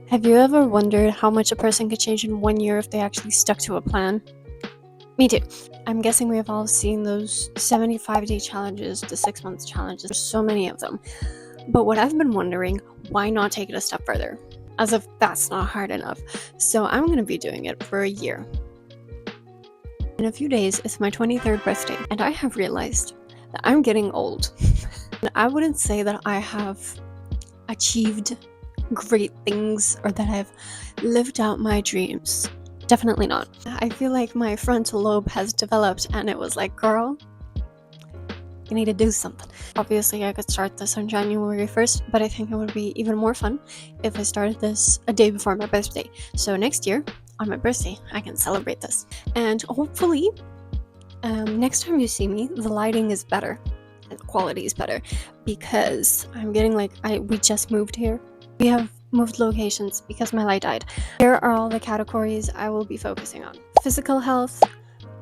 Have you ever wondered how much a person could change in 1 year if they actually stuck to a plan? Me too. I'm guessing we have all seen those 75-day challenges, the 6 month challenges. There's so many of them. But what I've been wondering, why not take it a step further? As if that's not hard enough. So I'm going to be doing it for a year. In a few days, it's my 23rd birthday, and I have realized that I'm getting old. And I wouldn't say that I have achieved great things or that I've lived out my dreams. Definitely not. I feel like my frontal lobe has developed and it was like, girl, you need to do something. Obviously, I could start this on January 1st, but I think it would be even more fun if I started this a day before my birthday. So next year, on my birthday, I can celebrate this. And hopefully, next time you see me, the lighting is better. The quality is better because I'm getting we just moved here. We have moved locations because my light died. Here are all the categories I will be focusing on: physical health,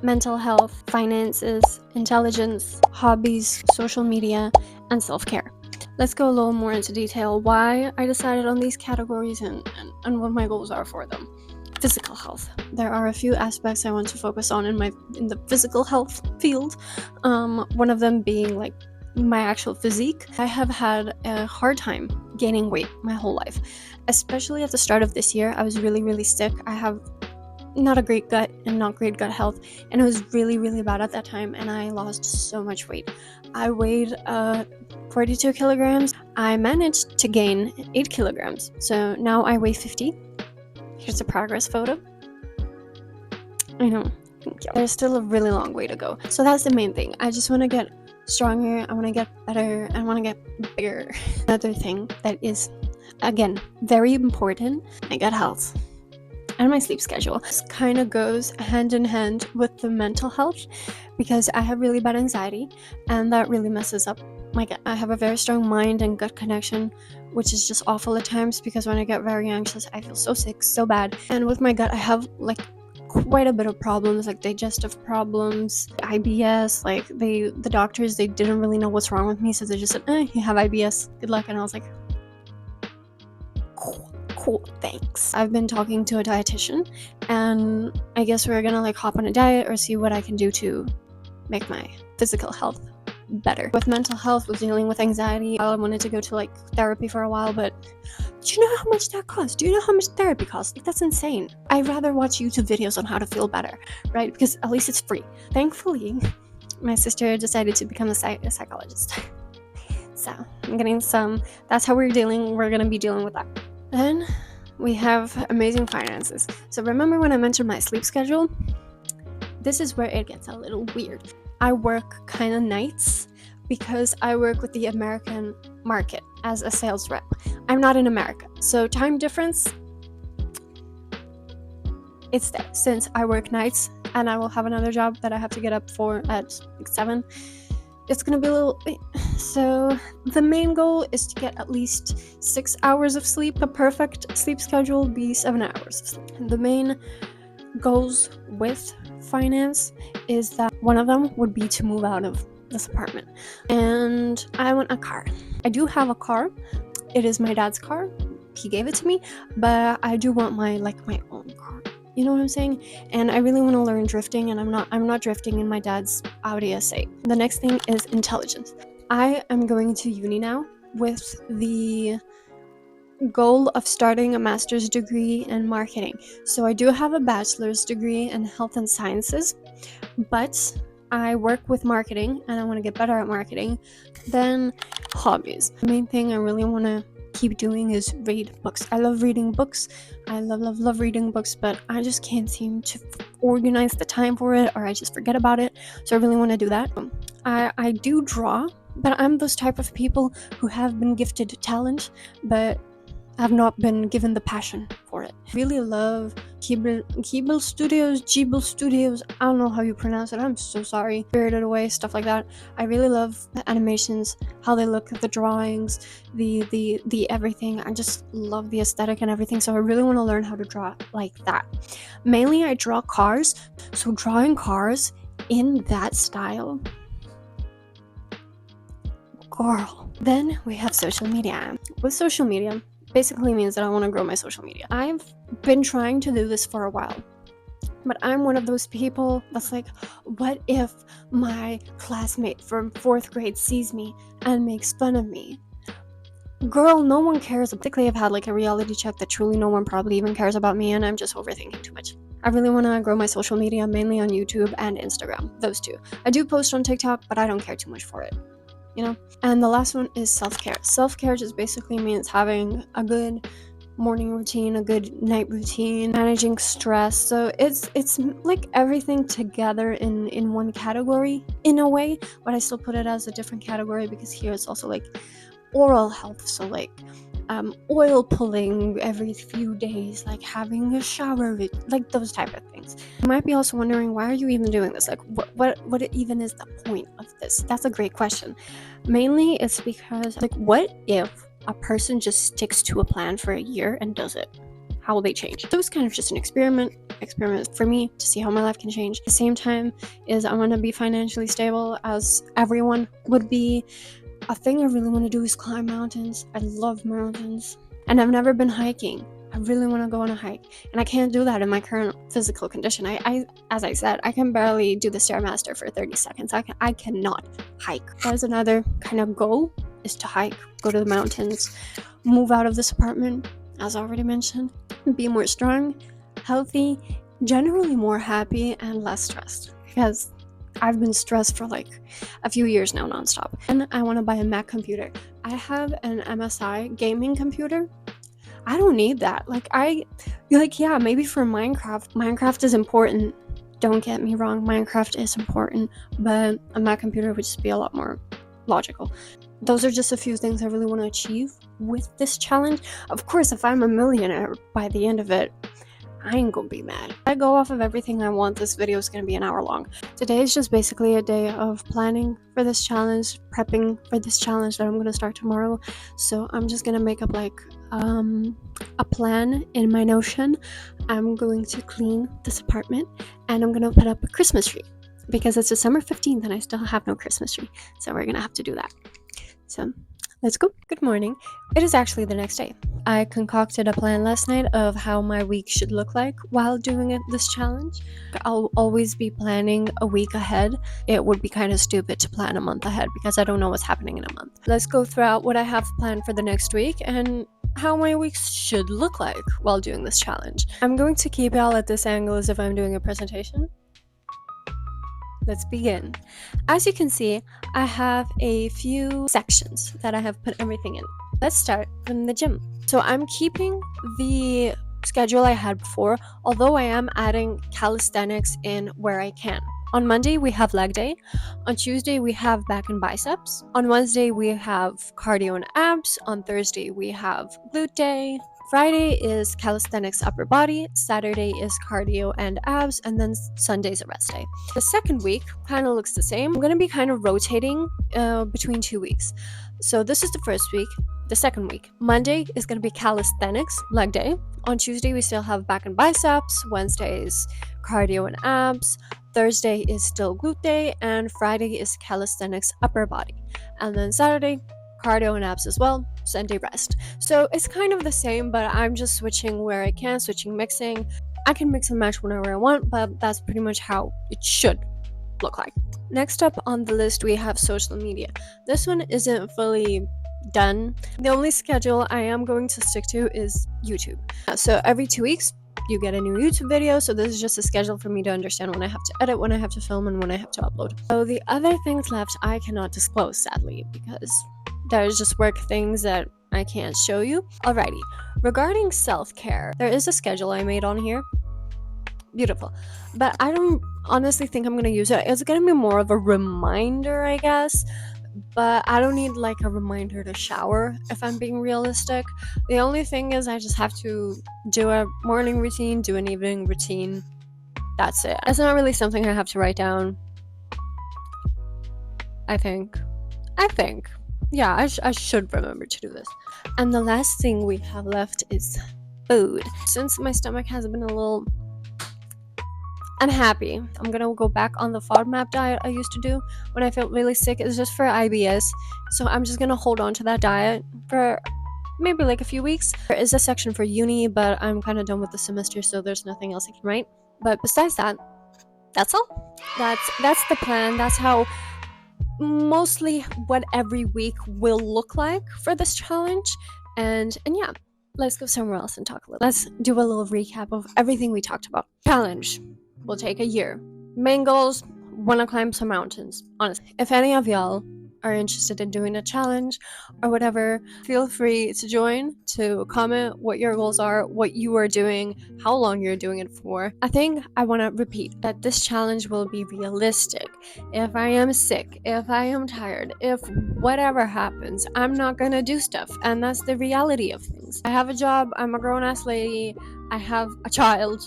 mental health, finances, intelligence, hobbies, social media, and self-care. Let's go a little more into detail why I decided on these categories and what my goals are for them. Physical health. There are a few aspects I want to focus on in the physical health field. One of them being my actual physique. I have had a hard time gaining weight my whole life, especially at the start of this year. I was really sick. I have not a great gut and not great gut health, and it was really bad at that time, and I lost so much weight. I weighed 42 kilograms. I managed to gain 8 kilograms, so now I weigh 50. Here's a progress photo. I know, thank you. There's still a really long way to go. So that's the main thing. I just want to get stronger, I want to get better, I want to get bigger. Another thing that is, again, very important, my gut health and my sleep schedule. This kind of goes hand in hand with the mental health because I have really bad anxiety and that really messes up my gut. I have a very strong mind and gut connection, which is just awful at times because when I get very anxious, I feel so sick, so bad. And with my gut, I have quite a bit of problems, like digestive problems, IBS. The doctors, they didn't really know what's wrong with me, so they just said, you have IBS, good luck. And I was like, cool, thanks. I've been talking to a dietitian, and I guess we're gonna hop on a diet or see what I can do to make my physical health better. With mental health, with dealing with anxiety, I wanted to go to therapy for a while, but do you know how much that costs? Do you know how much therapy costs? That's insane. I'd rather watch YouTube videos on how to feel better, right? Because at least it's free. Thankfully, my sister decided to become a psychologist. So I'm getting that's how we're gonna be dealing with that. Then we have amazing finances. So remember when I mentioned my sleep schedule? This is where it gets a little weird. I work kind of nights because I work with the American market as a sales rep. I'm not in America, so time difference, it's there. Since I work nights and I will have another job that I have to get up for at 7, it's gonna be a little. So the main goal is to get at least 6 hours of sleep. A perfect sleep schedule would be 7 hours of sleep. The main goals with finance is that one of them would be to move out of this apartment, and I want a car. I do have a car. It is my dad's car. He gave it to me, but I do want my own car. You know what I'm saying? And I really want to learn drifting, and I'm not drifting in my dad's Audi S8. The next thing is intelligence. I am going to uni now with the goal of starting a master's degree in marketing. So I do have a bachelor's degree in health and sciences, but I work with marketing and I want to get better at marketing. Then hobbies. The main thing I really want to keep doing is read books. I love reading books. I love reading books, but I just can't seem to organize the time for it, or I just forget about it. So I really want to do that. I do draw, but I'm those type of people who have been gifted talent, but have not been given the passion for it. I really love Keeble Studios, I don't know how you pronounce it, I'm so sorry. Spirited Away, stuff like that. I really love the animations, how they look, the drawings, the everything. I just love the aesthetic and everything, so I really want to learn how to draw like that. Mainly I draw cars, so drawing cars in that style, girl. Then we have social media. With social media, basically means that I want to grow my social media. I've been trying to do this for a while, but I'm one of those people that's like, what if my classmate from 4th grade sees me and makes fun of me? Girl, no one cares. Basically, I've had like a reality check that truly no one probably even cares about me, and I'm just overthinking too much. I really want to grow my social media, mainly on YouTube and Instagram, those two. I do post on TikTok, but I don't care too much for it, you know? And the last one is self-care. Self-care just basically means having a good morning routine, a good night routine, managing stress. So it's like everything together in one category in a way, but I still put it as a different category because here it's also like oral health, so like oil pulling every few days, like having a shower, like those type of things. You might be also wondering, why are you even doing this? Like what even is the point of this? That's a great question. Mainly it's because, like, what if a person just sticks to a plan for a year and does it? How will they change? So it's kind of just an experiment for me to see how my life can change. At the same time is I want to be financially stable, as everyone would be. A thing I really want to do is climb mountains. I love mountains, and I've never been hiking. I really want to go on a hike, and I can't do that in my current physical condition. As I said, I can barely do the Stairmaster for 30 seconds. I cannot hike. There's another kind of goal, is to hike, go to the mountains, move out of this apartment, as already mentioned, be more strong, healthy, generally more happy, and less stressed, because I've been stressed for like a few years now nonstop. And I want to buy a Mac computer. I have an MSI gaming computer. I don't need that. Yeah, maybe for Minecraft. Minecraft is important. Don't get me wrong, Minecraft is important, but a Mac computer would just be a lot more logical. Those are just a few things I really want to achieve with this challenge. Of course, if I'm a millionaire by the end of it, I ain't gonna be mad. If I go off of everything I want, this video is gonna be an hour long. Today is just basically a day of planning for this challenge, prepping for this challenge that I'm gonna start tomorrow. So I'm just gonna make up like a plan in my Notion. I'm going to clean this apartment, and I'm gonna put up a Christmas tree because it's December 15th and I still have no Christmas tree. So we're gonna have to do that. So let's go. Good morning. It is actually the next day. I concocted a plan last night of how my week should look like while doing this challenge. I'll always be planning a week ahead. It would be kind of stupid to plan a month ahead because I don't know what's happening in a month. Let's go throughout what I have planned for the next week and how my weeks should look like while doing this challenge. I'm going to keep y'all at this angle as if I'm doing a presentation. Let's begin. As you can see, I have a few sections that I have put everything in. Let's start in the gym. So I'm keeping the schedule I had before, although I am adding calisthenics in where I can. On Monday, we have leg day. On Tuesday, we have back and biceps. On Wednesday, we have cardio and abs. On Thursday, we have glute day. Friday is calisthenics upper body, Saturday is cardio and abs, and then Sunday's a rest day. The second week kind of looks the same. I'm going to be kind of rotating between 2 weeks. So this is the first week. The second week, Monday is going to be calisthenics, leg day. On Tuesday, we still have back and biceps. Wednesday is cardio and abs. Thursday is still glute day, and Friday is calisthenics upper body. And then Saturday, cardio and abs as well. Sunday rest. So it's kind of the same, but I'm just switching where I can, mixing. I can mix and match whenever I want, but that's pretty much how it should look like. Next up on the list, we have social media. This one isn't fully done. The only schedule I am going to stick to is YouTube. So every 2 weeks, you get a new YouTube video. So this is just a schedule for me to understand when I have to edit, when I have to film, and when I have to upload. So the other things left, I cannot disclose, sadly, because there's just work things that I can't show you. Alrighty, regarding self-care, there is a schedule I made on here. Beautiful. But I don't honestly think I'm going to use it. It's going to be more of a reminder, I guess. But I don't need like a reminder to shower, if I'm being realistic. The only thing is I just have to do a morning routine, do an evening routine. That's it. It's not really something I have to write down. I think. Yeah, I should remember to do this. And the last thing we have left is food. Since my stomach has been a little unhappy, I'm gonna go back on the FODMAP diet I used to do when I felt really sick. It's just for IBS. So I'm just gonna hold on to that diet for maybe like a few weeks. There is a section for uni, but I'm kind of done with the semester, so there's nothing else I can write. But besides that, that's all. That's the plan. That's how mostly what every week will look like for this challenge. And yeah, let's go somewhere else and talk a little. Let's do a little recap of everything we talked about. Challenge will take a year. Main goals: want to climb some mountains. Honestly, if any of y'all are interested in doing a challenge or whatever, feel free to join, to comment what your goals are, what you are doing, how long you're doing it for. I think I want to repeat that this challenge will be realistic. If I am sick, if I am tired, if whatever happens, I'm not gonna do stuff, and that's the reality of things. I have a job, I'm a grown-ass lady, I have a child,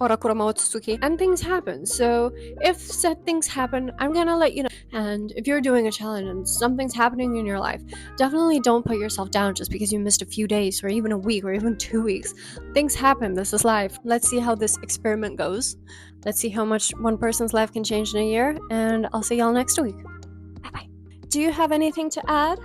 and things happen. So if said things happen, I'm gonna let you know. And if you're doing a challenge and something's happening in your life, definitely don't put yourself down just because you missed a few days or even a week or even 2 weeks. Things happen. This is life. Let's see how this experiment goes. Let's see how much one person's life can change in a year, and I'll see y'all next week. Bye bye. Do you have anything to add?